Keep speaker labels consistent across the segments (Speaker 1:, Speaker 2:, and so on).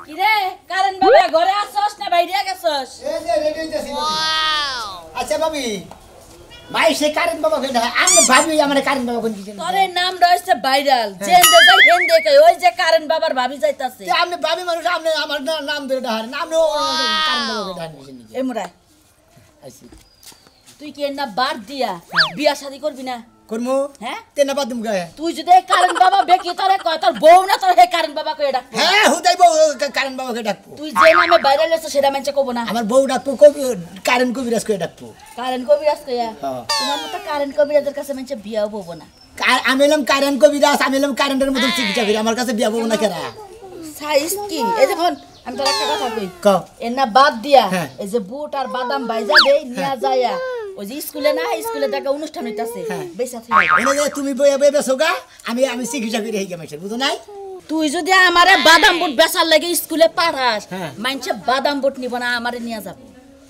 Speaker 1: কিরে কারণ বাবা ঘরে আসছস না বাইরে গেছস?
Speaker 2: এই যে রেডি হইতাছি। আচ্ছা ভাবি মাই সে কারেন্ট বাবা কই না আমি ভাবি আমার কারেন্ট বাবা কোন কি জানি
Speaker 1: তোর নাম রইছে ভাইরাল জেন্ডে যাই হেন্ডে কই ওই যে কারণ বাবার ভাবি যাইতাছে
Speaker 2: তে আপনি ভাবি মানুষ আপনি আমার নাম ধরে ডাহার নাম নো কারেন্ট বাবা কই ডাহার নিছেন
Speaker 1: এ মুরা
Speaker 2: আইছি
Speaker 1: তুই কি না বাদ দিয়া বিয়া শাদি করবি না?
Speaker 2: করমু
Speaker 1: হ্যাঁ
Speaker 2: তে না বাদুম গায়
Speaker 1: তুই যদি কারণ বাবা বেকি তোরে কয় তোর বউ না তোর হে কারণ বাবা কই ডাকবো?
Speaker 2: হ্যাঁ হুদাইবো কারেন্ট বাবা কই ডাকবো
Speaker 1: তুই যে নামে ভাইরাল হইছ সেটা মানছে কব না।
Speaker 2: আমার বউ ডাকবো কবি কারেন্ট কবিরাজ কই ডাকবো
Speaker 1: কারণ কবিরাজ কইয়া
Speaker 2: হ্যাঁ।
Speaker 1: তোমার মতো কারণ কবিরাজের কাছে মানছে বিয়াও বলবো না।
Speaker 2: আমি এলাম কারেন্ট কবিরাজ আমি এলাম কারেন্টের মতন চিকিৎসা করি আমার কাছে বিয়া বউ না কেরা
Speaker 1: সাইজ কি এই দেখুন আমি তোর একটা কথা কই
Speaker 2: কও
Speaker 1: এর না বাদ দিয়া
Speaker 2: হ্যাঁ।
Speaker 1: এই যে বুট আর বাদাম বাইজা দেই নিয়া যায়া ওই যে স্কুলে না স্কুলে দেখা অনুষ্ঠান হইতাছে বেচা থই
Speaker 2: এনে যে তুমি বইয়া বইয়া বেসোগা আমি চিকিৎসা করি হেই গেমাইছে বুঝো নাই
Speaker 1: তুই যদি আমারে বাদাম বুট বেচার লাগে স্কুলে পাঠাস
Speaker 2: হ্যাঁ।
Speaker 1: মানছে বাদাম বুট নিব না আমারে নিয়া যাব।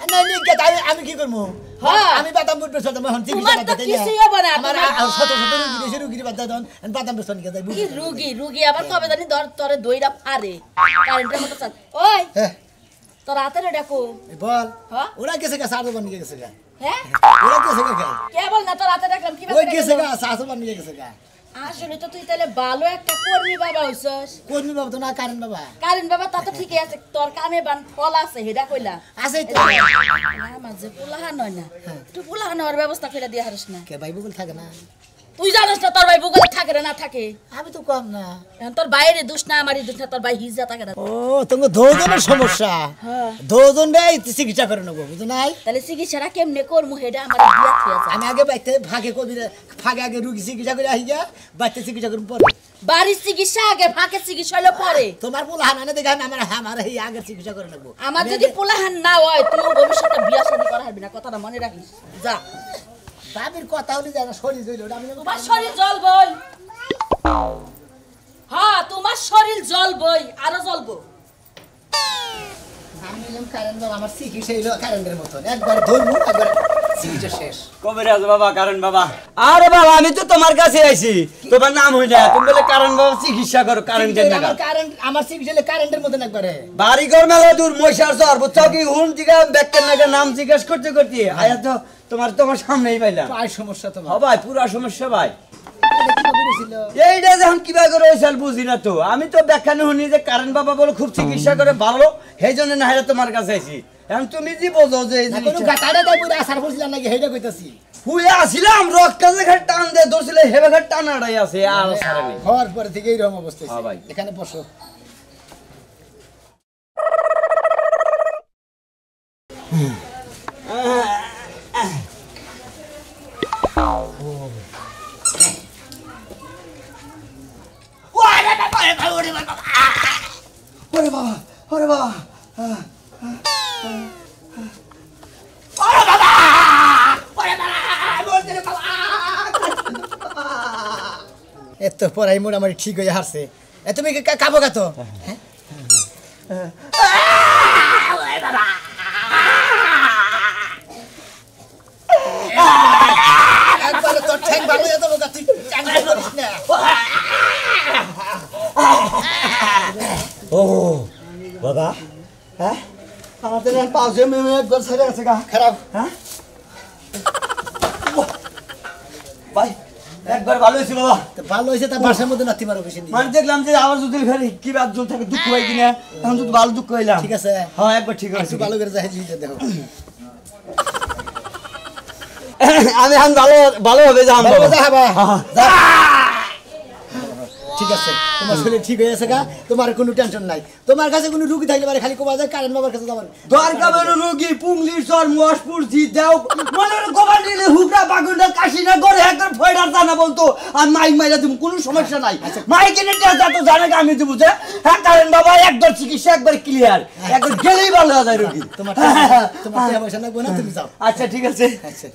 Speaker 2: না নিকে আমি কি করব
Speaker 1: হ্যাঁ।
Speaker 2: আমি বাদাম বুট বেচতে মহন চিকিৎসা
Speaker 1: তোমার তো
Speaker 2: করতে
Speaker 1: কিছুই হবে না,
Speaker 2: আমার
Speaker 1: তোমার-
Speaker 2: শত শত রুগী বাদ দাও বাদাম বেচতে নিকে যাই
Speaker 1: কি রুগী আবার কবে জানি ধর তোরে দইরা পারে কারেন্টের মতো চাল ওই
Speaker 2: হ্যাঁ
Speaker 1: তোর হাতে ডাকো
Speaker 2: বল
Speaker 1: হ্যাঁ
Speaker 2: ওরা গেছে গা সাধু বান নিয়ে গেছে গা
Speaker 1: হ্যাঁ
Speaker 2: ওরা গেছে গা
Speaker 1: কে বল না তোর হাতে ডাকলাম কি
Speaker 2: ওই গেছে গা সাধু বান নিয়ে গেছে গা
Speaker 1: আসলে তো তুই তাহলে ভালো একটা কর্মী বাবা হইছস।
Speaker 2: কোন বাবা তো না কারেন্ট বাবা
Speaker 1: কারণ বাবা তা তো ঠিকই আছে তোর কামে বান ফল আছে হেডা কইলা
Speaker 2: আছে তো
Speaker 1: মাঝে পোলাহান নয় না তুই পোলাহান হওয়ার ব্যবস্থা করে দিয়ে হারিস না।
Speaker 2: কে ভাই বকুল থাকে না
Speaker 1: তুই জানিস না তোর ভাই বুগলে থাকে না থাকে
Speaker 2: আমি তো কম না
Speaker 1: এখন তোর বাইরে দোষ না আমারই দোষ না তোর ভাই হিজা থাকে না।
Speaker 2: ও তোমার দুজনের সমস্যা
Speaker 1: হ্যাঁ
Speaker 2: দুজন রে চিকিৎসা করে নেবো বুঝো নাই
Speaker 1: তাহলে চিকিৎসাটা কেমনে করমু হেডা আমার বিয়া থিয়া আছে।
Speaker 2: আমি আগে বাইতে ফাঁকে কবি ফাঁকে আগে রুগী চিকিৎসা করে আহি গিয়া বাইতে চিকিৎসা করুন পরে
Speaker 1: বাড়ির চিকিৎসা আগে ফাঁকে চিকিৎসা হলে পরে
Speaker 2: তোমার পোলাহান আনে দেখে আমার এই আগে চিকিৎসা করে নেবো
Speaker 1: আমার যদি পোলাহান না হয় তুই ভবিষ্যতে বিয়া শাদী করা হারবি না কথাটা মনে রাখিস যা।
Speaker 2: বাবির কথা হলে জানা শরীর জইল আমি
Speaker 1: তোমার শরীর জল বই হ্যাঁ তোমার শরীর জল বই আরো জ্বলবো।
Speaker 2: আমি এলাম কারেন্ট বাবা আমার চিকিৎসা হইলো কারেন্টের মতন একবার ধরবো একবার চিকিৎসা শেষ
Speaker 3: কবিরাজ বাবা কারণ বাবা আরে বাবা আমি তো তোমার কাছে আইছি তোমার নাম হই না তুমি বলে কারণ বাবা চিকিৎসা করো কারেন্টের নাগা
Speaker 2: আমার চিকিৎসা হলে কারেন্টের মতন একবারে
Speaker 3: বাড়ি ঘর মেলা দূর মশার জ্বর বুঝছো কি হুন জিগা ব্যাকের নাগা নাম জিজ্ঞেস করতে করতে আয়া তো তোমার সামনেই পাইলাম
Speaker 2: পায় সমস্যা তোমার
Speaker 3: ও ভাই পুরা সমস্যা ভাই
Speaker 2: ছিল
Speaker 3: এইটা যখন কিভাবে করে হয়েছে বুঝি না তো আমি তো ব্যাখ্যানে শুনি যে কারণ বাবা বলে খুব চিকিৎসা করে ভালো সেই জন্য না হলে তোমার কাছে আইছি এখন তুমি যে বোঝো যে এই
Speaker 2: কোনো
Speaker 3: জিনিসটা-
Speaker 2: গাটারে তাই পুরো আসার বলছিলাম নাকি হেইটা কইতাছি
Speaker 3: হুয়ে আসিলাম রক্ত দেখে টান দে ধরছিলে হেবে ঘাট টানাটাই আছে আর সারা নেই
Speaker 2: হওয়ার পরে থেকে এইরকম অবস্থা
Speaker 3: হ্যাঁ ভাই।
Speaker 2: এখানে বসো
Speaker 3: ওরে বাবা ওরে বাবা
Speaker 2: এত পড়াই মোটামুটি ঠিক হয়ে হারছে তুমি কাবো গাতো হ্যাঁ একবারে তোর ঠ্যাং ভালো হয়ে যাবো গা, তুই চ্যাংড়া করিস না।
Speaker 3: ও বাবা হ্যাঁ আমাদের পাশে মেয়ে একবার ছেড়ে গেছে গা
Speaker 2: খারাপ
Speaker 3: হ্যাঁ ভাই একবার ভালো হয়েছে বাবা
Speaker 2: তো ভালো হয়েছে তার বাসার মধ্যে নাতি মারো বেশি
Speaker 3: মানে দেখলাম যে আবার যদি ফেরে কি বাদ জল থাকে দুঃখ হয় কিনা এখন যদি ভালো দুঃখ হইলাম
Speaker 2: ঠিক আছে
Speaker 3: হ্যাঁ একবার ঠিক আছে
Speaker 2: একটু ভালো করে যাই দিতে দেখো
Speaker 3: আমি এখন ভালো হবে যাম
Speaker 2: ভালো করে যাবা
Speaker 3: হ্যাঁ।
Speaker 2: যা। ঠিক আছে তোমার শরীর ঠিক হয়ে গেছে গা তোমার কোনো টেনশন নাই তোমার কাছে কোনো রুগী থাকলে পারে খালি কোবা যায় কারেন্ট বাবার কাছে যাবেন
Speaker 3: দরকার বেরো রোগী পুংলির চর মশপুর জি দেও মনে গোবার দিলে হুকরা বাগুন্ডা কাশি না করে একবার ফয়ডার জানা বলতো আর মাইক মাইরা তুমি কোনো সমস্যা নাই মাইক এনে টেস্ট তো জানে আমি দেবো যে হ্যাঁ কারণ বাবা একবার চিকিৎসা একবার ক্লিয়ার একবার গেলেই ভালো হয়ে যায় রোগী
Speaker 2: তোমার টাকা পয়সা লাগবে না তুমি যাও
Speaker 3: আচ্ছা ঠিক আছে
Speaker 2: আচ্ছা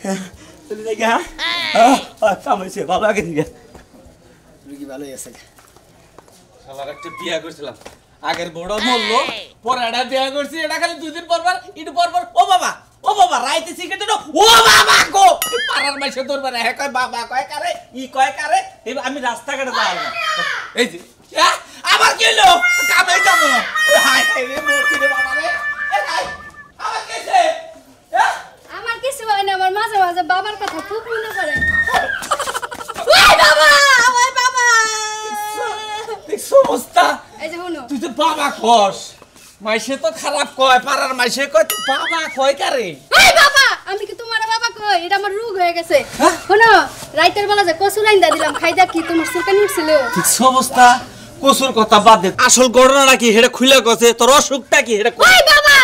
Speaker 3: চলে যাই হ্যাঁ কাম হয়েছে ভালো আগে দিকে
Speaker 2: রুগী ভালো হয়ে গেছে
Speaker 4: শালার একটা বিয়া করছিলাম আগের বড় মরলো পরে একটা বিয়া করছি এটা খালি 2 দিন পর একটু পর ও বাবা রাইতে সিগারেট ও বাবা গো পাড়ার মাইসে দরবার হ্যাঁ কয় বাবা কয় কারে ই কয় কারে আমি রাস্তাঘাটে যাই না এই যে আবার কি হলো কামে যাবো হাই হাই তুই তো বাবা কস মাইসে তো খারাপ কয় পাড়ার মাইসে কয় তুই বাবা কয় কারে
Speaker 5: এই বাবা আমি কি তোমার বাবা কই এটা আমার রোগ হয়ে গেছে শোনো রাইতের বেলা যে কচু লাইন দিলাম খাইদা কি তোমার সুরকানি উঠছিল
Speaker 4: ঠিক অবস্থা কসুর কথা বাদ দে আসল ঘটনা কি হেডা খুলে গছে তোর অসুখটা কি হেডা
Speaker 5: ওই বাবা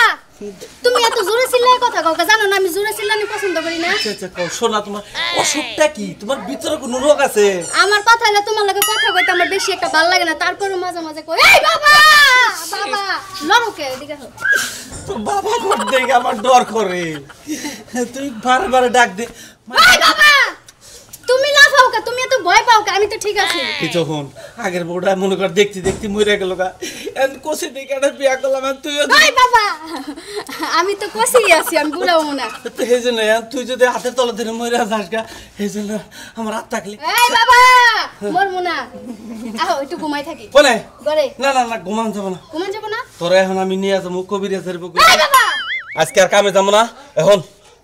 Speaker 5: তুমি এত জোরে চিল্লায় কথা কও জানো না আমি জোরে চিল্লানি পছন্দ করি না
Speaker 4: আচ্ছা আচ্ছা কও শোনা তোমার অসুখটা কি তোমার ভিতরে কোনো রোগ আছে
Speaker 5: আমার কথা হলো তোমার লগে কথা কইতে আমার বেশি একটা ভালো লাগে না তারপরে মাঝে মাঝে কই এই বাবা বাবা লড়কে এদিকে হও
Speaker 4: তোর বাবা কোন দেখে আমার ডর করে তুই বারবার ডাক দে
Speaker 5: এই বাবা তুমি লাফাও কা তুমি এত ভয় পাও কা আমি তো ঠিক আছি
Speaker 4: কি যখন আগের বউটা মনে কর দেখতে দেখতে মরে গেল গা এন্ড কোসি দেখে একটা বিয়া করলাম আর তুইও
Speaker 5: এই বাবা আমি তো কষি আছি আমি বুলাও না
Speaker 4: তো হেজন্য তুই যদি হাতের তলা ধরে মরে যাস গা হেজন্য আমার হাত থাকলে
Speaker 5: এই বাবা মরমু না আহো একটু ঘুমাই থাকি
Speaker 4: বলে
Speaker 5: ঘরে
Speaker 4: না না না ঘুমান যাবো না
Speaker 5: ঘুমান যাব না
Speaker 4: তোরা এখন আমি নিয়ে যাবো কবিরাজের বুকে
Speaker 5: এই বাবা
Speaker 4: আজকে আর কামে যাবো না এখন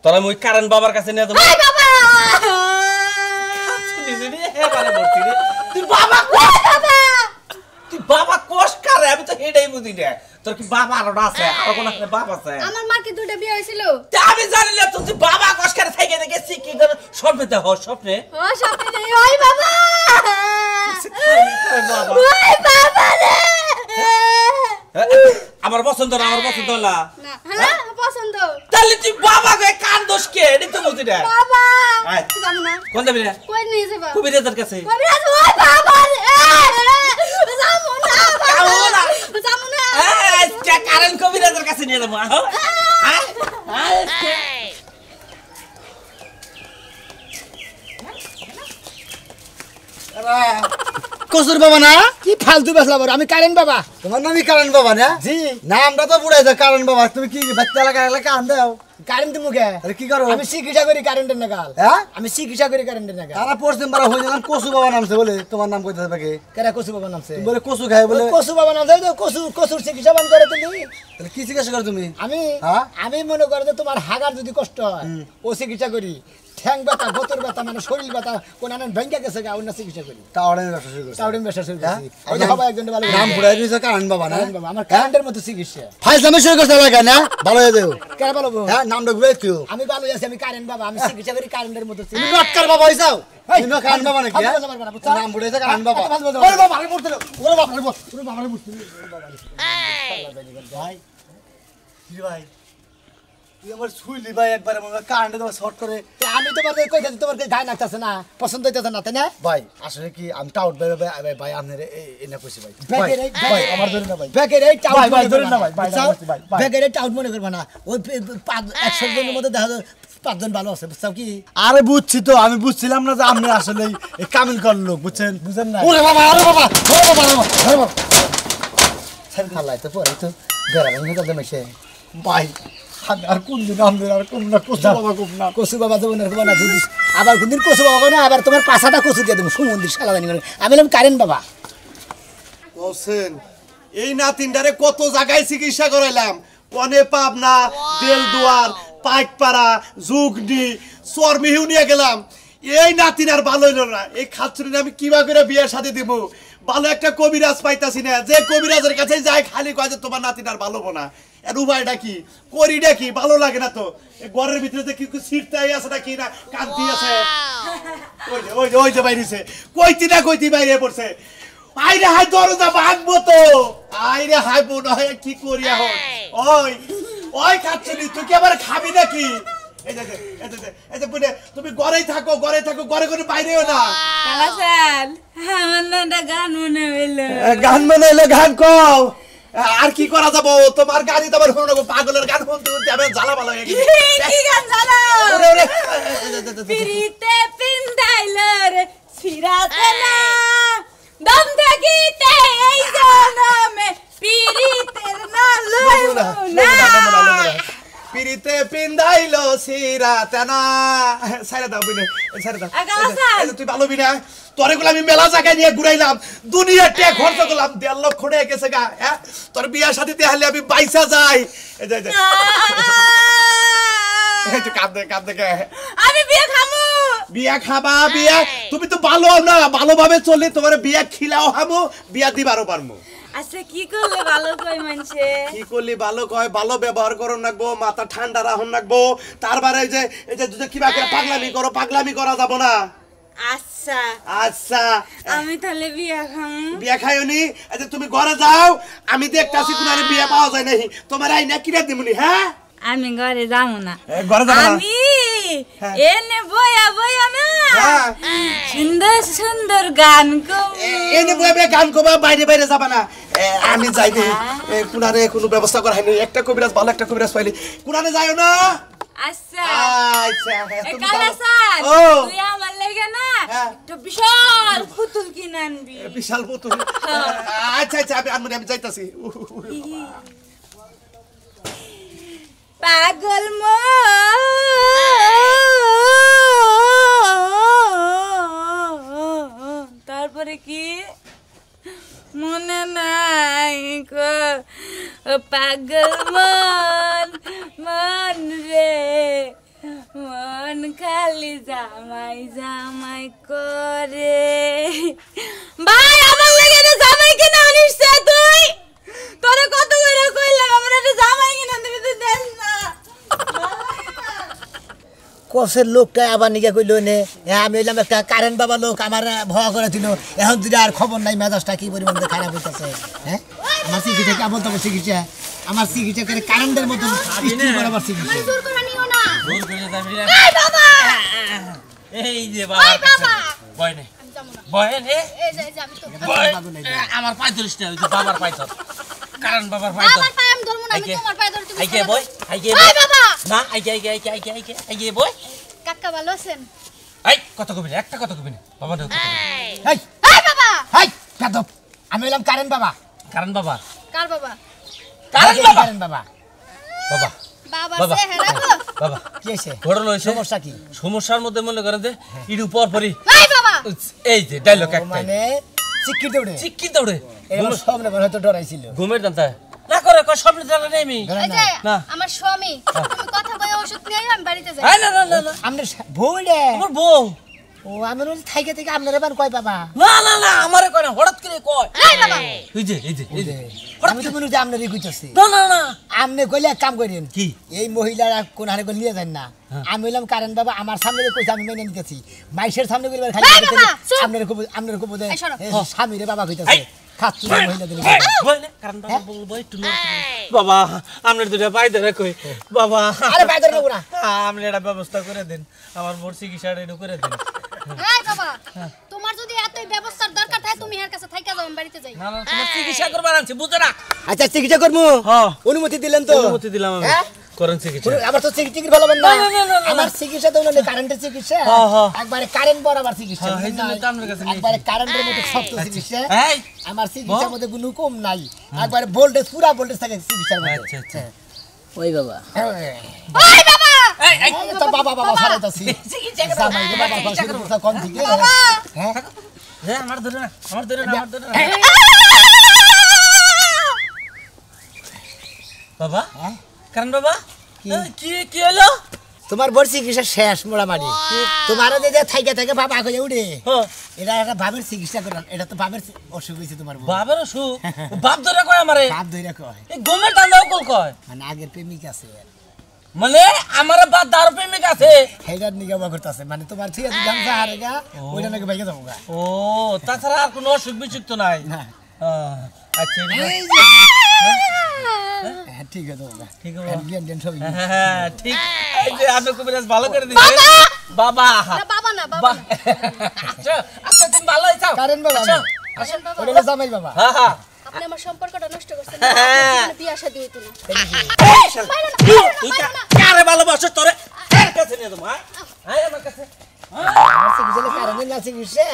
Speaker 4: তোরা আমি ওই কারণ বাবার কাছে নিয়ে যাবো
Speaker 5: এই বাবা
Speaker 4: তুই বাবা
Speaker 5: বাবা
Speaker 4: তুই বাবা কোষ কারে আমি তো হেডাই বুঝি না তোর কি বাবা আরো আছে আর কোন আছে বাবা আছে
Speaker 5: আমার মার কি দুইটা বিয়ে হইছিল
Speaker 4: আমি জানি না তুই বাবা কোষ কারে থেকে দেখেছি কি করে স্বপ্নে দেখো স্বপ্নে
Speaker 5: ও স্বপ্নে দেই ওই বাবা
Speaker 4: বাবা
Speaker 5: ওই বাবা রে
Speaker 4: আমার পছন্দ না আমার পছন্দ না
Speaker 5: না হ্যাঁ পছন্দ
Speaker 4: তাহলে তুই বাবা কে কান দোষ কে এটি তো বুঝি না
Speaker 5: বাবা
Speaker 4: আয়।
Speaker 5: যাবো না
Speaker 4: কোন যাবি না
Speaker 5: কই নিয়ে যাবা
Speaker 4: কবিরাজের কাছে
Speaker 5: কবিরাজ ওই বাবা রে যাবো না
Speaker 4: যাবো না।
Speaker 5: যাবো না
Speaker 4: আজকে কারণ কবিরাজের কাছে নিয়ে যাবো আহ
Speaker 2: কসুর বাবা না কি ফালতু বেসলা বড় আমি কারেন বাবা
Speaker 3: তোমার নামই কারণ বাবা না
Speaker 2: জি
Speaker 3: নামটা তো বুড়াইছে কারণ বাবা তুমি কি বাচ্চা এলাকা এলাকা আন্দাও
Speaker 2: কারেন্ট দিমু কে
Speaker 3: আরে কি করো
Speaker 2: আমি চিকিৎসা করি কারেন্টের নাগাল
Speaker 3: হ্যাঁ
Speaker 2: আমি চিকিৎসা করি কারেন্টের নাগাল
Speaker 3: তারা পড়ছেন বারা হয়ে গেলাম কসু বাবা নামছে বলে তোমার নাম কইতে থাকে
Speaker 2: কেরা কসু বাবা নামছে
Speaker 3: বলে কসু খায় বলে
Speaker 2: কসু বাবা নামছে তো কসুর চিকিৎসা বান করে তুমি
Speaker 3: তাহলে কি জিজ্ঞাসা করো তুমি
Speaker 2: আমি
Speaker 3: হ্যাঁ?
Speaker 2: আমি মনে করি যে তোমার হাগার যদি কষ্ট হয় ও চিকিৎসা করি ঠ্যাং ব্যথা গতর ব্যথা মানে শরীর ব্যথা কোন ভেঙ্গা গেছে গা অন্য চিকিৎসা করি
Speaker 3: তাওড়ে ব্যবসা শুরু করছে
Speaker 2: তাওড়ে ব্যবসা শুরু
Speaker 3: হ্যাঁ?
Speaker 2: করছি ওই যে সবাই একজন ভালো
Speaker 3: নাম বুড়াই দিয়েছে কারণ বাবা না
Speaker 2: কারেন্ট বাবা আমার কারেন্টের মতো চিকিৎসা
Speaker 3: ফাইজলামে শুরু করছে এলাকা না ভালো হয়ে যাও
Speaker 2: কেন বলো
Speaker 3: হ্যাঁ নামটা ঘুরে কেউ
Speaker 2: আমি ভালো আছি আমি কারেন্ট বাবা আমি চিকিৎসা করি কারেন্টের মতো
Speaker 3: তুমি নটকার বাবা হইছাও তুমি কারণ বাবা নাকি হ্যাঁ?
Speaker 2: ফালতু বাবা না, বুঝছো?
Speaker 3: নাম বুড়াইছে কারণ বাবা
Speaker 2: ফালতু বাবা।
Speaker 3: ওরে বাবা আরে পড়তে ওরে বাবা আরে ওরে বাবা আরে পড়তে ভাই কি ভাই তুই আমার ছুইলি ভাই একবার আমার কারেন্টে তোমার শর্ট করে
Speaker 2: তো আমি তোমার কইতাছি তোমার গায়ে লাগতাছে না পছন্দ হইতাছে না তাই না
Speaker 3: ভাই আসলে কি আমি টাউট ভাই ভাই আপনার এনে কইছি ভাই
Speaker 2: ব্যাগের এই
Speaker 3: ভাই আমার ধরে না ভাই
Speaker 2: ব্যাগের এই টাউট
Speaker 3: ভাই, ভাই,
Speaker 2: মনে
Speaker 3: ধরেন
Speaker 2: করবা
Speaker 3: না ভাই, ভাই,
Speaker 2: বুঝছো?
Speaker 3: ভাই, ভাই।
Speaker 2: ব্যাগের এই টাউট মনে করবা না ওই 100 জনের মধ্যে দেখা যায় 5 জন ভালো আছে বুঝছো কি
Speaker 3: আরে বুঝছি তো আমি বুঝছিলাম না যে আপনি আসলে এই কামিল কর লোক বুঝছেন
Speaker 2: বুঝেন না
Speaker 3: ওরে বাবা আরে বাবা ওরে বাবা আরে বাবা, আরে বাবা
Speaker 2: স্যার খালাই তো পরে তো বেড়াবেন হয়ে যাবে মেশে
Speaker 3: ভাই আমি আর কোন দিন আমাদের আর কোন না কষ্ট বাবা কোন না
Speaker 2: কসু বাবা দেবো না না যদি আবার কোনদিন কসু বাবা না আবার তোমার পাছাটা কসু দিয়ে দেবো সুমন্দির সালা জানি করে আমি বললাম কারেন্ট বাবা
Speaker 6: হোসেন এই নাতিনটারে কত জায়গায় চিকিৎসা করাইলাম কনে পাবনা বেলদুয়ার পাইকপাড়া জুগনি চরমিহিউ নিয়ে গেলাম এই নাতিন আর ভালো হইল না এই খাচ্ছুরিনে আমি কিভাবে করে বিয়ের সাথে দিব ভালো একটা কবিরাজ পাইতাছি না যে কবিরাজের কাছে যায় খালি কয় যে তোমার নাতিন আর ভালো হবো না এর উপায়টা কি করিটা কি ভালো লাগে না তো এই ঘরের ভিতরে যে কি সিটটাই আছে নাকি না কান্তি আছে ওই যে বাইরেছে কইতি না কইতি বাইরে পড়ছে আইরে হাই দরজা ভাঙবো তো আইরে হাই বোন হয় কি করিয়া হয় ওই খাচ্ছনি তুই কি আবার খাবি নাকি এই যে বুনে তুমি ঘরেই থাকো ঘরে ঘরে বাইরেও না
Speaker 7: কালাসাল আমার নামটা গান মনে হইলো
Speaker 6: গান বানাইলে গান কও আর কি করা যাবো তোমার গাড়ি তোমার পাগলের গান শুনতে শুনতে আমি জ্বালা ভালো হয়ে গেছি
Speaker 7: কি গান জানো
Speaker 6: ওরে ওরে
Speaker 7: পিরিতে পিন্দাইলো রে সিরাতে না দম থাকিতে এই জনমে পিরিতের না লইবো না
Speaker 6: পিরিতে পিন্দাইলো সিরাতে না সাইরা দাও বিনে সাইরা দাও এই যে তুই ভালো বিনা তোরে গুলো আমি মেলা জায়গায় নিয়ে ঘুরাইলাম দুনিয়া টে খরচ করলাম 1.5 লক্ষ টাকা গেছে গা হ্যাঁ তোর বিয়া শাদী দেখালে আমি বাইসা যাই এই যে এই যে কাঁদে কে
Speaker 7: আমি বিয়ে খামু
Speaker 6: বিয়া খাবা বিয়া তুমি তো ভালো না ভালোভাবে চলে তোমার বিয়া খিলাও হামু বিয়া দিবারও পারমু
Speaker 7: আচ্ছা কি করলে ভালো কই মানছে
Speaker 6: কি করলি ভালো কয় ভালো ব্যবহার করন লাগবো মাথা ঠান্ডা রাখুন লাগবো তারপরে এই যে যদি কিবা করে পাগলামি করা যাব না
Speaker 7: আচ্ছা
Speaker 6: আচ্ছা
Speaker 7: আমি তাহলে বিয়া খাম
Speaker 6: বিয়া খাইওনি আচ্ছা তুমি ঘরে যাও আমি দেখতাছি কোনারে বিয়া পাওয়া যায় নাই তোমার আইনা কিরা দিমুনি হ্যাঁ
Speaker 7: আমি ঘরে যাব না
Speaker 6: ঘরে যাব না
Speaker 7: আমি এনে বয়া বয়া না
Speaker 6: হ্যাঁ
Speaker 7: সুন্দর সুন্দর গান কম
Speaker 6: এনে বইবে গান কবা বাইরে যাবা না আমি যাই দে কোনারে কোনো ব্যবস্থা করা হয়নি একটা কবিরাজ ভালো একটা কবিরাজ পাইলি কোনারে যাইও না
Speaker 7: আচ্ছা
Speaker 6: আচ্ছা
Speaker 7: এ কালাসান
Speaker 6: ও
Speaker 7: তুই আমার লাগে না
Speaker 6: হ্যাঁ।
Speaker 7: তো বিশাল পুতুল কিনে আনবি
Speaker 6: বিশাল পুতুল আচ্ছা আচ্ছা আমি যাইতাছি
Speaker 7: পাগল তারপরে কি মনে নাই পাগল মন রে মন খালি জামাই জামাই করে ভাই আমার লাগে না জামাই কিনা আনিস তুই তোরে কত করে কইলাম আমার একটা জামাই কিনা দিবি তুই দেন না
Speaker 2: কসের লোকটা আবার নিকে কইল নে আমি হইলাম একটা কারেন্ট বাবা লোক আমার ভয় করে দিল এখন তুই আর খবর নাই মেজাজটা কি পরিমাণ খারাপ হইতেছে হ্যাঁ আমার চিকিৎসা কেমন তবে চিকিৎসা আমার চিকিৎসা করে কারেন্টের মতন স্ত্রী বরাবর চিকিৎসা
Speaker 5: জোর করে নিও না
Speaker 4: ভুল করে যাবি না
Speaker 5: এই বাবা
Speaker 4: এই যে বাবা
Speaker 5: এই বাবা
Speaker 4: বয় নে
Speaker 5: আমি যাব না
Speaker 4: বয় নে
Speaker 5: এই যে আমি তো
Speaker 4: বয় আমার পাই ধরিস না ওই যে বাবার পাই ধর কারণ বাবার পাই ধর
Speaker 5: আমার পায়ে আমি ধরবো না আমি তোমার পায়ে ধরে তুমি
Speaker 4: আইকে বয় আইকে
Speaker 5: এই বাবা
Speaker 4: না আইকে বয়
Speaker 5: কাকা ভালো আছেন
Speaker 4: এই কত কবি না একটা কত কবি না বাবা দাও
Speaker 2: এই
Speaker 5: এই বাবা
Speaker 2: হাই কাদব আমি হইলাম কারেন্ট বাবা
Speaker 4: কারণ বাবা
Speaker 5: কার বাবা
Speaker 2: কারেন্ট বাবা
Speaker 4: বাবা
Speaker 5: বাবা
Speaker 4: বাবা।
Speaker 5: সে হেরাবো
Speaker 4: বাবা
Speaker 2: কি হইছে
Speaker 4: ঘটনা হইছে
Speaker 2: সমস্যা কি
Speaker 4: সমস্যার মধ্যে মনে করে দে ইডু পর পরই
Speaker 5: এই বাবা
Speaker 4: এই যে ডায়লগ একটা
Speaker 2: মানে চিকিৎসা উড়ে
Speaker 4: চিক্কি দৌড়ে
Speaker 2: এরকম সামনে মনে হয়তো ডরাইছিল
Speaker 4: ঘুমের দান্তা না করে কয় স্বপ্ন জানা নেই আমি
Speaker 5: এই যে
Speaker 4: না।
Speaker 5: আমার স্বামী তুমি কথা বলে ওষুধ নিয়ে আই, আমি বাড়িতে যাই
Speaker 4: এই না না না না
Speaker 2: আমাদের বউ রে
Speaker 4: আমার বউ
Speaker 2: ও আমার থাইকে থেকে আপনার এবার কয় বাবা
Speaker 4: না না না আমারে কয় না হঠাৎ করে কয়
Speaker 5: এই বাবা
Speaker 4: এই যে
Speaker 2: আমি তো মনে হচ্ছে আপনারই কইতাছি
Speaker 4: না না না
Speaker 2: আপনি কইলে এক কাম করেন
Speaker 4: কি?
Speaker 2: এই মহিলারা কোন হারে নিয়ে যান না আমি হইলাম কারেন্ট বাবা আমার সামনে কইছে আমি মেনে নিতেছি মাইশের সামনে কইবার খালি
Speaker 5: এই বাবা, চুপ!
Speaker 2: আপনার খুব
Speaker 5: এই সরো।
Speaker 2: স্বামী রে বাবা কইতাছে খাচ্ছি মহিলা দিলে
Speaker 4: বয় না কারণ বাবা বলবো একটু বাবা আপনার দুটা পাই ধরে কই বাবা
Speaker 2: আরে বাইরে নেবো না
Speaker 4: আপনি একটা ব্যবস্থা করে দেন আমার মোর চিকিৎসাটা একটু করে দেন
Speaker 5: এই বাবা তোমার যদি এতই ব্যবস্থার দরকার থাকে তুমি এর কাছে থাইকা যাও আমি বাড়িতে যাই
Speaker 4: না না তোমার চিকিৎসা করবার আনছি বুঝো না
Speaker 2: আচ্ছা চিকিৎসা করবো
Speaker 4: হ্যাঁ।
Speaker 2: অনুমতি দিলেন তো
Speaker 4: অনুমতি দিলাম আমি
Speaker 2: হ্যাঁ?
Speaker 4: করেন চিকিৎসা
Speaker 2: আবার তো চিকিৎসা ভালো না
Speaker 4: না, না, না, না, না।
Speaker 2: আমার চিকিৎসা তো হলো কারেন্টের চিকিৎসা
Speaker 4: হ্যাঁ, হ্যাঁ।
Speaker 2: একবারে কারেন্ট বরাবর চিকিৎসা
Speaker 4: হ্যাঁ, এই জন্য তো আপনার কাছে নিয়েছি।
Speaker 2: একবারে কারেন্টের মতো শক্ত চিকিৎসা
Speaker 4: এই
Speaker 2: আমার চিকিৎসার মধ্যে কোনো কম নাই একবারে ভোল্টেজ পুরা ভোল্টেজ থাকে চিকিৎসার মধ্যে
Speaker 4: আচ্ছা আচ্ছা
Speaker 1: ওই বাবা
Speaker 5: ওই বাবা
Speaker 4: এই এই
Speaker 2: এই তো বাবা বাবা সারাইতাছি
Speaker 4: চিকিৎসা করব
Speaker 2: জামাই রে বাবা কষ্ট করতে কোন থেকে হ্যাঁ
Speaker 4: আমার ধরে না আমার ধরে না বাবা
Speaker 2: হ্যাঁ?
Speaker 4: কারণ বাবা কি কি হলো
Speaker 2: তোমার বড় চিকিৎসা শেষ মোড়ামারি তোমারও যে থাইকে থাকে বাবা কই উড়ে
Speaker 4: হ্যাঁ
Speaker 2: এটা একটা বাবের চিকিৎসা করেন এটা তো বাবের অসুখ হয়েছে তোমার বউ।
Speaker 4: বাবার অসুখ বাপ ধরে কয় আমারে
Speaker 2: বাপ ধইরা কয়
Speaker 4: এই গমের দান্দাও কল কয়
Speaker 2: মানে আগের প্রেমিক আছে
Speaker 4: মানে আমার বাপ দারু প্রেমিক আছে
Speaker 2: হেডার নিগা বা করতেছে মানে তোমার ঠিক আছে গামছা হারেগা ওইটা নাকি বাইকে যাবো গা
Speaker 4: ও তাছাড়া আর কোনো অসুখ বিসুখ তো নাই
Speaker 2: না
Speaker 4: আচ্ছা
Speaker 2: এই যে হ্যাঁ ঠিক আছে বাবা
Speaker 4: ঠিক আছে।
Speaker 2: জ্ঞান জ্ঞান সবই
Speaker 4: হ্যাঁ ঠিক এই যে আপনি কবিরাজ ভালো করে দিয়েছে বাবা
Speaker 5: না বাবা না বাবা না।
Speaker 4: আচ্ছা আচ্ছা তুমি ভালো হইছো
Speaker 2: কারেন বাবা
Speaker 4: আচ্ছা,
Speaker 5: কারণ বাবা
Speaker 2: ওটা জামাই বাবা
Speaker 4: হ্যাঁ হ্যাঁ
Speaker 5: আপনি আমার সম্পর্কটা নষ্ট করছেন
Speaker 4: হ্যাঁ।
Speaker 5: বিয়ে শাদী হইতো না
Speaker 4: তুই কারে ভালোবাসো তোরে কার কাছে নিয়ে দেবো হ্যাঁ আমার কাছে
Speaker 2: আমার চিকিৎসা কারণে না চিকিৎসা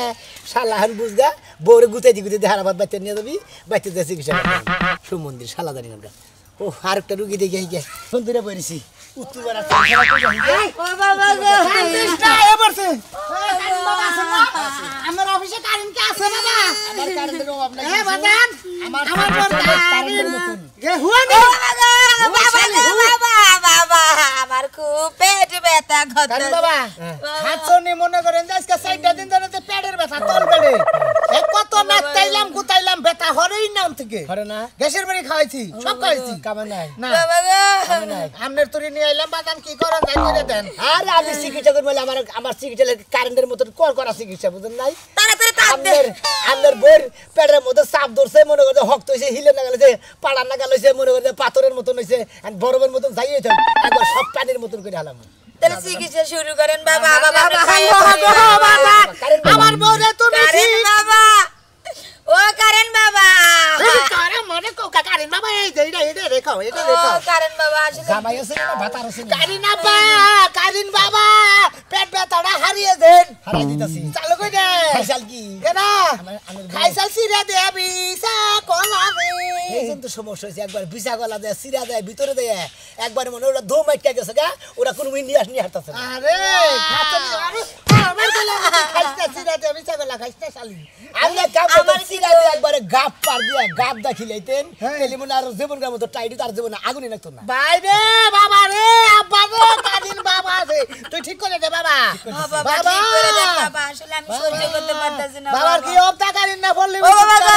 Speaker 2: শালাহান বুঝগা বউরে গুতাই দি হারাবাদ বাইতে নিয়ে যাবি বাইতে দিয়ে চিকিৎসা সুমন্দির শালা জানি আমরা ও আরেকটা রুগী দেখে গিয়ে সুন্দরে পড়েছি উত্তর বেড়া
Speaker 7: ও বাবা গো
Speaker 2: আমার অফিসে কারেন্ট কে আছে বাবা আমার কারেন্টের অভাব নাই হ্যাঁ বাজান আমার কারেন্টের মতন
Speaker 7: বাবা আমার খুব পেট ব্যথা
Speaker 2: কারণ বাবা হাতছনি মনে করেন যে আজকে 4 দিন ধরে পেটের ব্যথা তল পেটে কত নাকতাইলাম গুতাইলাম ব্যথা হরেই নাম থেকে ঘরে না গ্যাসের বাড়ি খাওয়াইছি সব খাওয়াইছি কামে নাই না
Speaker 7: বাবা গো
Speaker 2: কামে নাই আমনের তরি নিয়ে আইলাম বাদাম কি করেন তাই করে দেন আরে আমি চিকিৎসা করব বলে আমার চিকিৎসা কারেন্টের মতো কল করা চিকিৎসা বুঝেন নাই
Speaker 7: তাড়াতাড়ি তাপ দে
Speaker 2: আমনের বইয়ের পেটের মধ্যে চাপ ধরছে মনে করে হক হইছে হিলে না গেছে পাড়া না গেল হইছে মনে করে পাথরের মতন হইছে আর বরফের মতন যাই হইছে একবার সব পানির মতন করে হালাম
Speaker 7: তাহলে চিকিৎসা শুরু করেন বাবা বাবা
Speaker 2: আমার বউরে তুমি
Speaker 7: কারেন বাবা ও কারেন বাবা
Speaker 2: কারে মনে কোকা কারেন বাবা এই যে এটা রেখো এটা
Speaker 7: ও
Speaker 2: রেখো
Speaker 7: কারেন বাবা আসলে
Speaker 2: জামাই আছে না ভাতার আছে কারিন বাবা কারিন বাবা পেট ব্যথাটা হারিয়ে দেন হারিয়ে দিতাছি চালু কই দে খাইছাল কি কেনা খাইছাল সিরা দে বিসা কলা দে এই জন্য সমস্যা হইছে একবার বিসা কলা দে সিরা দে ভিতরে দে একবার মনে ওরা দো মাইটা গেছে গা ওরা কোনো ইন্ডিয়াস নি হাঁটতাছে আরে খাতে আরে আমার গলা খাইছটা সিরা দে বিসা কলা খাইছটা শালি আমি আমার সিরা দে একবারে গাপ পার দিয়া গাপ দেখিলাইতেন তেলিমন আর জীবন গ্রাম তো টাইডি তার জীবনে আগুনই লাগতো না ভাই রে বাবা রে আব্বা রে কাদিন বাবা রে তুই ঠিক করে দে বাবা
Speaker 7: বাবা ঠিক করে দেন বাবা আসলে আমি সহ্য করতে পারতাছি না
Speaker 2: বাবার কি অবদা কারিন না বললি
Speaker 7: ও বাবা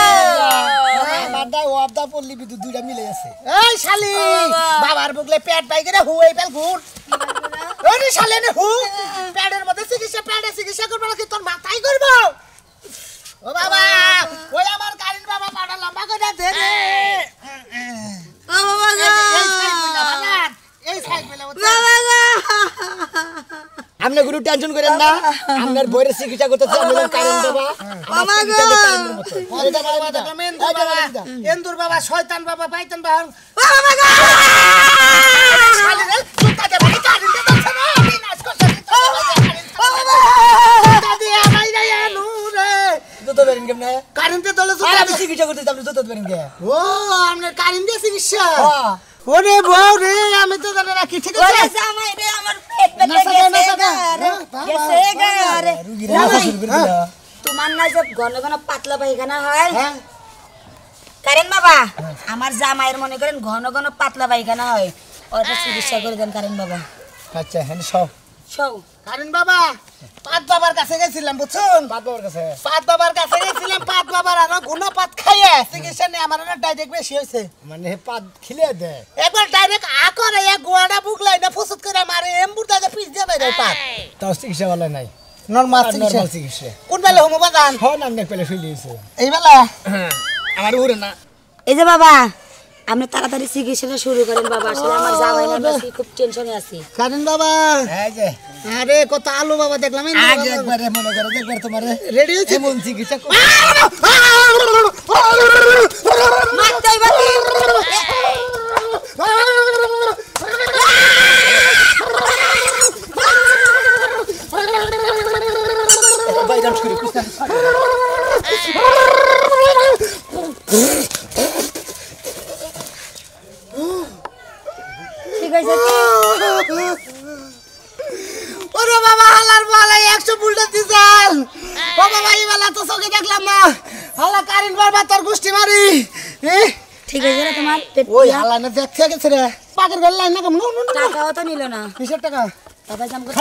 Speaker 2: মারদা অবদা পড়লি বিদু দুইটা মিলে আছে এই শালি বাবার বুকলে পেট পাই করে হুই পেল ঘুর ওরে শালি নে হু পেটের মধ্যে চিকিৎসা করব নাকি তোর মাথায় করব ও বাবা ওই আমার কারিন বাবা পাটা লম্বা করে দে রে
Speaker 7: ও বাবা
Speaker 2: এই সাইড বলে
Speaker 7: বাবা গো
Speaker 2: আমনে গুরু টেনশন করেন না আমনের বইরে চিকিৎসা করতেছে আমনের কারণ বাবা
Speaker 7: বাবা গো
Speaker 2: আরে বাবা দেখলাম এন্দুর বাবা শয়তান বাবা পাইতান বাবা
Speaker 7: বাবা গো
Speaker 2: শালি রে সুতা দে ভাই কারণ দে তো না আমি নাচ করতে বাবা দাদি আমাই না নু রে যত বেরিন কেমনে কারণ দে দলে সুতা আমি চিকিৎসা করতেছি আপনি যত বেরিন কে ও আমনের কারণ দে চিকিৎসা ওরে বউ রে আমি তো জানি না কি ঠিক আছে
Speaker 7: ওরে জামাই রে আমার পেট গেছে রে তোমার না যে ঘন ঘন পাতলা পায়খানা হয় কারেন বাবা আমার জামাইয়ের মনে করেন ঘন ঘন পাতলা পায়খানা হয় ওটা চিকিৎসা করে দেন কারেন বাবা
Speaker 2: আচ্ছা হ্যাঁ সব
Speaker 7: সব
Speaker 2: কারণ বাবা পাত বাবার কাছে গেছিলাম বুঝছেন পাত বাবার কাছে গেছিলাম পাত বাবার আর গুনা পাত খাইয়ে চিকিৎসা নিয়ে আমার না ডাইরেক্ট বেশি হইছে মানে পাত খিলে দে একবার ডাইরেক্ট আ করে এক গোয়াটা বুকলাই না ফুসুত করে মারে এমবুরটা যে পিস দিয়ে বাইরে পাত তাও চিকিৎসা ভালো নাই নরমাল চিকিৎসা কোন বেলা হোম বাদান হয় না নেক পেলে ফেলি হইছে এই বেলা আমার উরে না
Speaker 7: এই যে বাবা আপনি তাড়াতাড়ি চিকিৎসাটা শুরু করেন বাবা আসলে আমার জামাইয়ের বেশি খুব টেনশনে আছি
Speaker 2: কারণ বাবা এই যে আরে কত আলো বাবা দেখলাম এই আগে একবারে মনে করে একবার তোমারে রেডি হইছে মন চিকিৎসা
Speaker 7: মারতেই বাকি
Speaker 2: ভাই ডান্স করে কুস্তা
Speaker 7: ঠিক আছে
Speaker 2: ওরে বাবা হালার বালা 100 বুলটা দিছাল ও বাবা এই বেলা তো চোখে দেখলাম না হালা কারিন বাবা তোর গুষ্টি মারি
Speaker 7: ঠিক আছে রে তোমার পেট
Speaker 2: ওই হালা না দেখছে গেছে রে পাকের গল লাইন না কেমন
Speaker 7: টাকাও তো নিল না
Speaker 2: কিসের টাকা
Speaker 7: টাকা জাম করে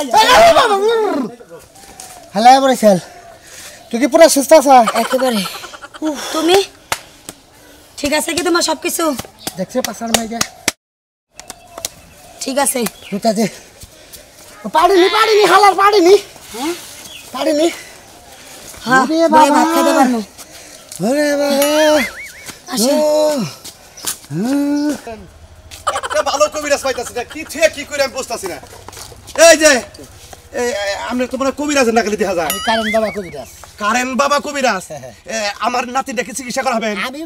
Speaker 2: হালা বড় সেল তুই কি পুরো সুস্থ আছ
Speaker 7: একেবারে তুমি ঠিক আছে কি তোমার সবকিছু
Speaker 2: দেখছে পাছার মাইকে
Speaker 7: ঠিক আছে
Speaker 2: দুটা দে পাড়িনি হালার পাড়িনি
Speaker 7: হ্যাঁ
Speaker 2: পাড়িনি
Speaker 7: হ্যাঁ ভাই ভাত খেতে পারবো
Speaker 2: ওরে বাবা
Speaker 7: আসো
Speaker 6: একটা ভালো কবিরাজ পাইতাছি না কি ঠিক কি করে আমি বুঝতাছি না এই যে আমরা তো মানে কবিরাজ না খালি দেখা যায়
Speaker 2: আমি কারণ বাবা কবিরাজ
Speaker 6: কারেন বাবা কবিরাজ আমার নাতিটাকে চিকিৎসা করাবেন
Speaker 2: আমি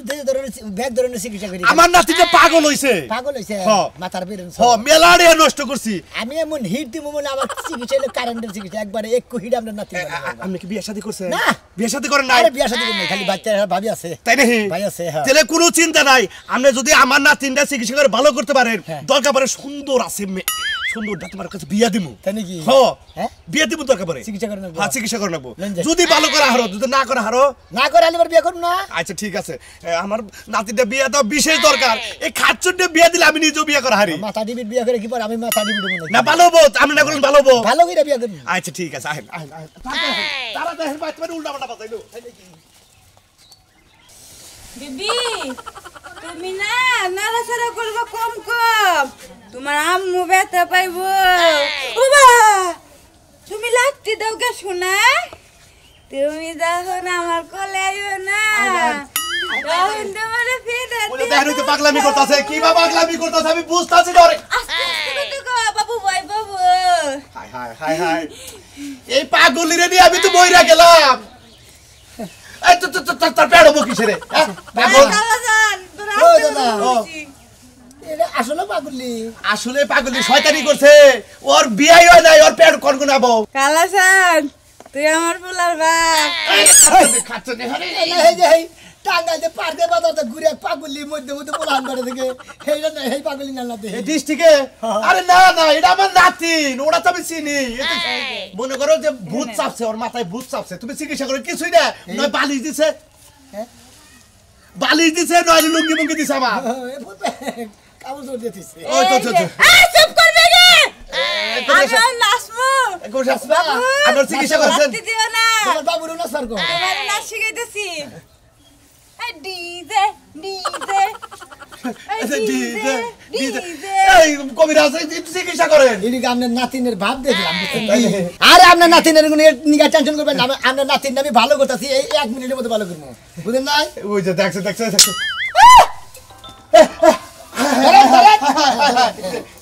Speaker 2: ব্যাগ ধরনের চিকিৎসা করি
Speaker 6: আমার নাতিটা পাগল হইছে
Speaker 2: পাগল হইছে মাথার বেরেন
Speaker 6: মেলাড়ে নষ্ট করছি
Speaker 2: আমি এমন হিট দিব মনে আমার চিকিৎসা হলো কারেন্টের চিকিৎসা একবারে এক হিট আমরা নাতি
Speaker 6: আপনি কি বিয়ে শাদী করছেন
Speaker 2: না
Speaker 6: বিয়ে শাদী করেন নাই
Speaker 2: আরে বিয়া শাদী করি খালি বাচ্চা ভাবি আছে
Speaker 6: তাই নাকি
Speaker 2: ভাই আছে হ্যাঁ
Speaker 6: তাহলে কোনো চিন্তা নাই আপনি যদি আমার নাতিনটা চিকিৎসা করে ভালো করতে পারেন দরকার পড়ে সুন্দর আছে সুন্দর তোমার কাছে বিয়া দিমু
Speaker 2: তাই নাকি
Speaker 6: হ্যাঁ বিয়া দিমু দরকার পড়ে
Speaker 2: চিকিৎসা করে নেব
Speaker 6: হ্যাঁ চিকিৎসা করে নেব যদি ভালো করে হারো যদি না করে হারো
Speaker 2: না করে আলিবার বিয়া করব না
Speaker 6: আচ্ছা ঠিক আছে আমার নাতিটা বিয়া তো বিশেষ দরকার এই খাচ্চুরটা বিয়া দিলে আমি নিজেও বিয়া করা হারি
Speaker 2: মাথা দিবির বিয়া করে কি পর আমি মাথা দিবি দেব
Speaker 6: না ভালো বউ আমি না করলে ভালো বউ
Speaker 2: ভালো করে বিয়া করব
Speaker 6: আচ্ছা ঠিক আছে আহেন তারা দেখেন বাইতে উল্টা পাল্টা বাজাইলো
Speaker 7: বিবি তুমি না নাড়াচাড়া করবো কম কম, তোমার আম্মু ব্যথা পাইব। বাবা তুমি লাগতে দাও কে শোনা, তুমি যখন আমার কোলে আইও না তখন তোমার ফিরে
Speaker 6: বলে দেখো তো পাগলামি করতেছে, কি বা পাগলামি করতেছে আমি বুঝতাছি না রে।
Speaker 7: বাবু ভাই বাবু।
Speaker 6: হাই হাই হাই হাই, এই পাগলিরে নিয়ে আমি তো বইরা গেলাম। এই তো তার পেড় হবো কিসে রে? পাগল
Speaker 2: ও দাদা এটা আসলে পাগলি,
Speaker 6: আসলে পাগলি শয়তানি করছে, ওর বিয়াই হয় নাই, ওর পেড় কোন কোন আবো।
Speaker 7: কালাসান তুই আমার পোলার বাপ।
Speaker 6: খাচ্ছে না হরে
Speaker 2: এই যে এই টাঙ্গাই যে পার্কে বাজাতে ঘুরে পাগলি মধ্যে মধ্যে বলান করে থেকে এইটা না, এই পাগলি না না
Speaker 6: এই ডিস্ট্রিক্টে। আরে না না, এটা আমার নাতিন, ওরা তো আমি চিনি। মনে করো যে ভূত চাপছে, ওর মাথায় ভূত চাপছে, তুমি চিকিৎসা করে কিছুই না, নয় বালিশ দিছে, বালিশ দিছে, নয় লুঙ্গি মুঙ্গি দিছে আমার।
Speaker 2: কাবু জোর দিতেছে
Speaker 6: ওই তো তো
Speaker 7: চুপ করবে রে, আমার নাচবো।
Speaker 6: আমার চিকিৎসা করছেন।
Speaker 7: নাচতে দিও না,
Speaker 2: তোমার বাবুর না স্যার গো
Speaker 7: তোমার নাচ শিখাইতেছি। ডিজে ডিজে
Speaker 6: ডিজে ডিজে এই কবিরাজ চিকিৎসা করেন।
Speaker 2: এদিকে আপনার নাতিনের ভাব দেখলাম বুঝছেন কি? আরে আপনার নাতিনের কোনো নিগা টেনশন করবেন না, আপনার নাতিন আমি ভালো করতেছি, এই 1 মিনিটের মধ্যে ভালো করবো বুঝলেন নাই?
Speaker 6: ওই যে দেখছে দেখছে দেখছে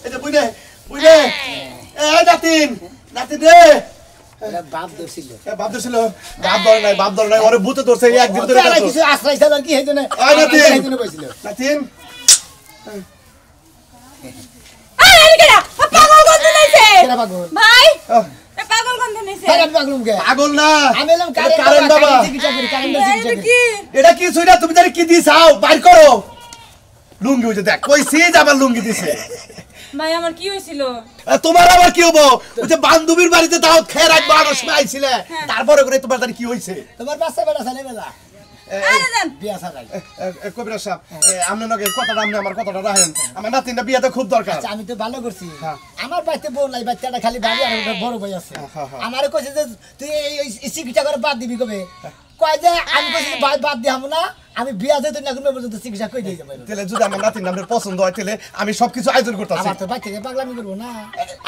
Speaker 6: এই যে বুঝলে বুঝলে এই নাতিন নাতিন রে
Speaker 2: বাপ দর্শিল
Speaker 6: বাপ ধরছিল, বাপ ধরে নাই, ওরে ভূতে ধরছে এই একদিন ধরে কাটতো।
Speaker 2: কিছু আশ্রয় ছাড়া কি হইতো না,
Speaker 6: আয় নাতিন।
Speaker 2: হইতো বসছিল
Speaker 6: নাতিন
Speaker 7: পাগল গন্ধ নাইছে
Speaker 2: কেরা পাগল
Speaker 7: ভাই,
Speaker 6: আহ,
Speaker 7: পাগল গন্ধ নাইছে।
Speaker 2: তাই আমি পাগল মুখে
Speaker 6: পাগল না,
Speaker 2: আমি এলাম
Speaker 6: এটা কারেন্ট বাবা।
Speaker 2: চিকিৎসা করি, কারেন্টের চিকিৎসা
Speaker 7: এটা
Speaker 2: করি।
Speaker 7: কি
Speaker 6: এটা কিছুই না, তুমি জানি কি দিছাও বাইর করো। লুঙ্গি ওই যে দেখ কইছি যে আমার লুঙ্গি দিছে।
Speaker 7: ভাই আমার কি হয়েছিল?
Speaker 6: তোমার আবার কি হবো? ওই যে বান্ধবীর বাড়িতে দাও খেয়ে রাখ মানুষ আইছিলে, তারপরে করে তোমার জানি কি হয়েছে।
Speaker 2: তোমার বাচ্চা বেটা ছেলে বেলা
Speaker 7: আরে জান
Speaker 2: বিয়া ছাড়াই।
Speaker 6: কবিরাজ সাহেব আপনি নগে কথাটা আপনি আমার কথাটা রাখেন, আমার নাতিনটা বিয়াতে খুব দরকার।
Speaker 2: আচ্ছা, আমি তো ভালো করছি,
Speaker 6: হ্যাঁ।
Speaker 2: আমার বাড়িতে বউ নাই, বাচ্চাটা খালি বাড়ি আর একটা বড় ভাই আছে।
Speaker 6: হ্যাঁ, হ্যাঁ।
Speaker 2: আমারে কইছে যে তুই এই চিকিৎসা করে বাদ দিবি কবে, কয় যে আমি কইছি ভাই বাদ দিহাম না, আমি বিয়া যেতে না কোনো পর্যন্ত চিকিৎসা কই দিয়ে যাবো।
Speaker 6: তাহলে যদি আমার নাতিন নামের পছন্দ হয় তাহলে আমি সবকিছু আয়োজন করতেছি।
Speaker 2: আমার তো বাচ্চাকে পাগলামি করবো না,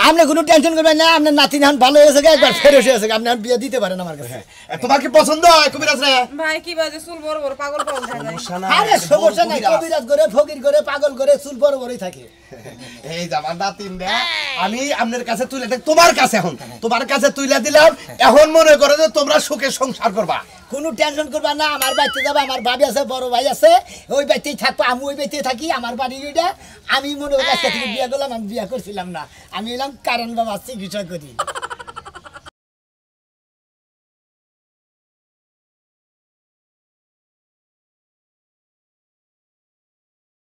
Speaker 2: আপনি কোনো টেনশন করবেন না, আপনার নাতিন এখন ভালো হয়েছে, একবার ফেরত হয়েছে, আপনি এখন বিয়ে দিতে পারেন আমার কাছে।
Speaker 6: তোমার কি পছন্দ হয় কবিরাজ রে?
Speaker 7: ভাই কি বাজে চুল বড় বড় পাগল পাগল থাকে।
Speaker 2: আরে সমস্যা নাই, কবিরাজ করে ফকির করে পাগল করে চুল বড় বড়ই থাকে।
Speaker 6: এই যে আমার নাতিন রে আমি আপনার কাছে তুলে দেখ, তোমার কাছে এখন তোমার কাছে তুলে দিলাম, এখন মনে করো যে তোমরা সুখে সংসার করবা।
Speaker 2: কোনো টেনশন করবা না, আমার বাড়িতে যাবে, আমার ভাবি আছে, বড় ভাই আছে, ওই বাড়িতেই থাকবো, আমি ওই বাড়িতেই থাকি, আমার বাড়ি ওইটা। আমি মনে করি আজকে থেকে বিয়ে করলাম, আমি বিয়ে করছিলাম না, আমি এলাম কারণ বাবা চিকিৎসা করি।